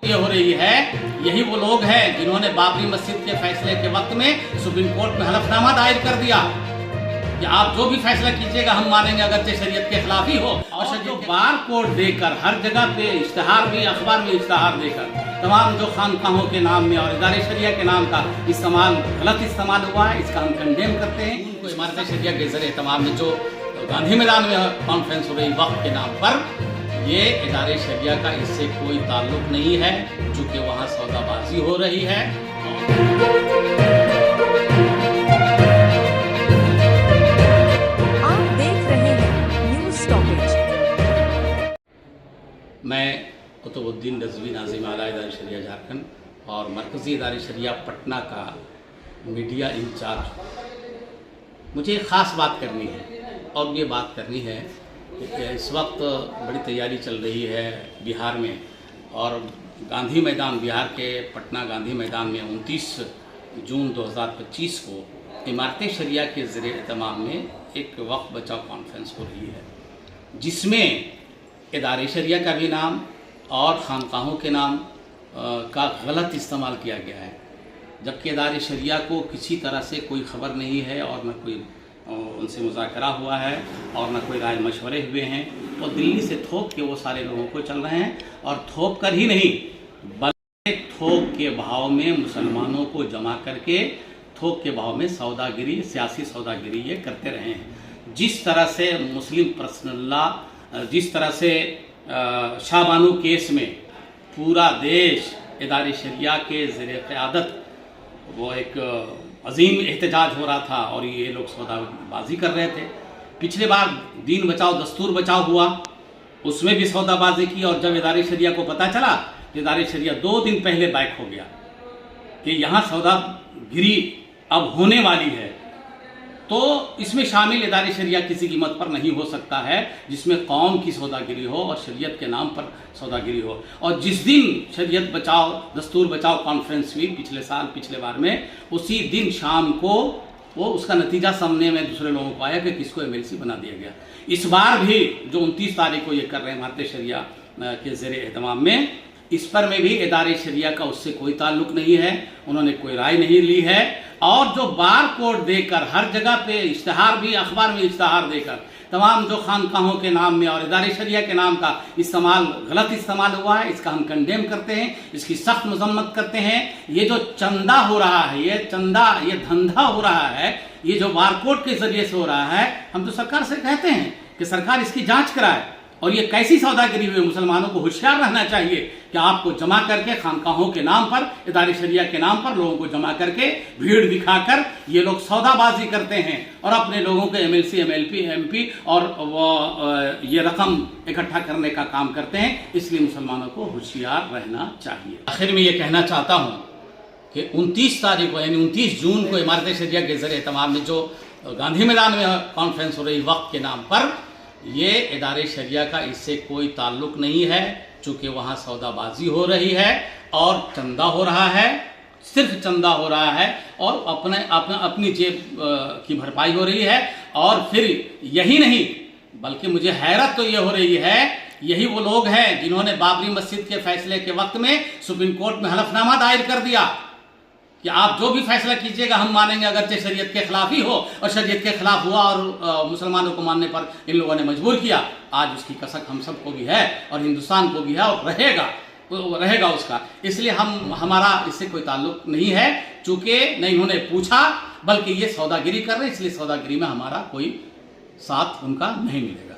ये हो रही है, यही वो लोग हैं जिन्होंने बाबरी मस्जिद के फैसले के वक्त में सुप्रीम कोर्ट में हलफनामा दायर कर दिया कि आप जो भी फैसला कीजिएगा हम मानेंगे, अगरचे शरीयत के खिलाफ ही हो। और जो बार कोड देकर हर जगह पे इश्तिहार भी, अखबार में इश्तिहार देकर तमाम जो खानकाहों के नाम में और इदारे शरिया के नाम का इस्तेमाल, गलत इस्तेमाल हुआ है, इसका हम कंडेम करते हैं। उनको इमारत शरिया के जरिए तमाम में जो गांधी मैदान में कॉन्फ्रेंस हो रही वक्त के नाम पर, ये इदारे शरिया का इससे कोई ताल्लुक नहीं है, चूँकि वहाँ सौदाबाजी हो रही है। आप देख रहे हैं न्यूज़ स्टॉपेज। मैं कुतुबुद्दीन रज़वी नाज़िम आला इदारे शरिया झारखंड और मरकज़ी इदारे शरिया पटना का मीडिया इंचार्ज। मुझे एक ख़ास बात करनी है और ये बात करनी है कि इस वक्त बड़ी तैयारी चल रही है बिहार में, और गांधी मैदान, बिहार के पटना गांधी मैदान में 29 जून 2025 को इमारत शरिया के ज़रिए एहतमाम में एक वक्फ बचाओ कॉन्फ्रेंस हो रही है, जिसमें इदारे शरिया का भी नाम और खानकाहों के नाम का गलत इस्तेमाल किया गया है, जबकि इदारे शरिया को किसी तरह से कोई ख़बर नहीं है और न कोई उनसे मुज़ाकरा हुआ है और न कोई राय मशवरे हुए हैं। और दिल्ली से थोक के वो सारे लोगों को चल रहे हैं, और थोक कर ही नहीं बल्कि थोक के भाव में मुसलमानों को जमा करके थोक के भाव में सौदागिरी, सियासी सौदागिरी ये करते रहे हैं। जिस तरह से मुस्लिम पर्सनल लॉ, जिस तरह से शाहबानू केस में पूरा देश इदारे शरिया के ज़रिए क़यादत वो एक अजीम एहतजाज हो रहा था और ये लोग सौदाबाजी कर रहे थे। पिछले बार दीन बचाओ दस्तूर बचाओ हुआ, उसमें भी सौदाबाजी की, और जब इदारे शरिया को पता चला कि इदारे शरिया 2 दिन पहले बैक हो गया कि यहाँ सौदागिरी अब होने वाली है, तो इसमें शामिल इदारे शरिया किसी कीमत पर नहीं हो सकता है जिसमें कौम की सौदागिरी हो और शरीयत के नाम पर सौदागिरी हो। और जिस दिन शरीयत बचाओ दस्तूर बचाओ कॉन्फ्रेंस हुई पिछले बार में, उसी दिन शाम को वो उसका नतीजा सामने में दूसरे लोगों को आया कि किसको MLC बना दिया गया। इस बार भी जो 29 तारीख को ये कर रहे हैं इमारत शरिया के ज़रिए एहतमाम में, इस पर में भी इदारे शरिया का उससे कोई ताल्लुक नहीं है, उन्होंने कोई राय नहीं ली है। और जो बार कोड देकर हर जगह पे इश्तिहार भी, अखबार में इश्तिहार देकर तमाम जो खानकाहों के नाम में और इदारे शरिया के नाम का इस्तेमाल, गलत इस्तेमाल हुआ है, इसका हम कंडेम करते हैं, इसकी सख्त मजम्मत करते हैं। ये जो चंदा हो रहा है, ये चंदा, ये धंधा हो रहा है, ये जो बारकोड के जरिए से हो रहा है, हम तो सरकार से कहते हैं कि सरकार इसकी जांच कराए। और ये कैसी सौदागिरी हुई, मुसलमानों को होशियार रहना चाहिए कि आपको जमा करके खानकाहों के नाम पर, इदारे शरिया के नाम पर लोगों को जमा करके भीड़ दिखाकर ये लोग सौदाबाजी करते हैं और अपने लोगों को MLC, MLP, MP और वो ये रकम इकट्ठा करने का काम करते हैं। इसलिए मुसलमानों को होशियार रहना चाहिए। आखिर में ये कहना चाहता हूँ कि 29 तारीख को, यानी 29 जून को इमारत शरिया के ज़रिए तमाम में जो गांधी मैदान में कॉन्फ्रेंस हो रही वक्त के नाम पर, ये इदारे शरिया का इससे कोई ताल्लुक नहीं है, चूँकि वहाँ सौदाबाजी हो रही है और चंदा हो रहा है, सिर्फ चंदा हो रहा है और अपनी जेब की भरपाई हो रही है। और फिर यही नहीं, बल्कि मुझे हैरत तो ये हो रही है, यही वो लोग हैं जिन्होंने बाबरी मस्जिद के फैसले के वक्त में सुप्रीम कोर्ट में हलफनामा दायर कर दिया कि आप जो भी फैसला कीजिएगा हम मानेंगे, अगरचे शरीयत के खिलाफ ही हो। और शरीयत के खिलाफ हुआ और मुसलमानों को मानने पर इन लोगों ने मजबूर किया। आज उसकी कसक हम सबको भी है और हिंदुस्तान को भी है और रहेगा उसका। इसलिए हमारा इससे कोई ताल्लुक नहीं है, चूँकि न इन्होंने पूछा, बल्कि ये सौदागिरी कर रहे हैं, इसलिए सौदागिरी में हमारा कोई साथ उनका नहीं मिलेगा।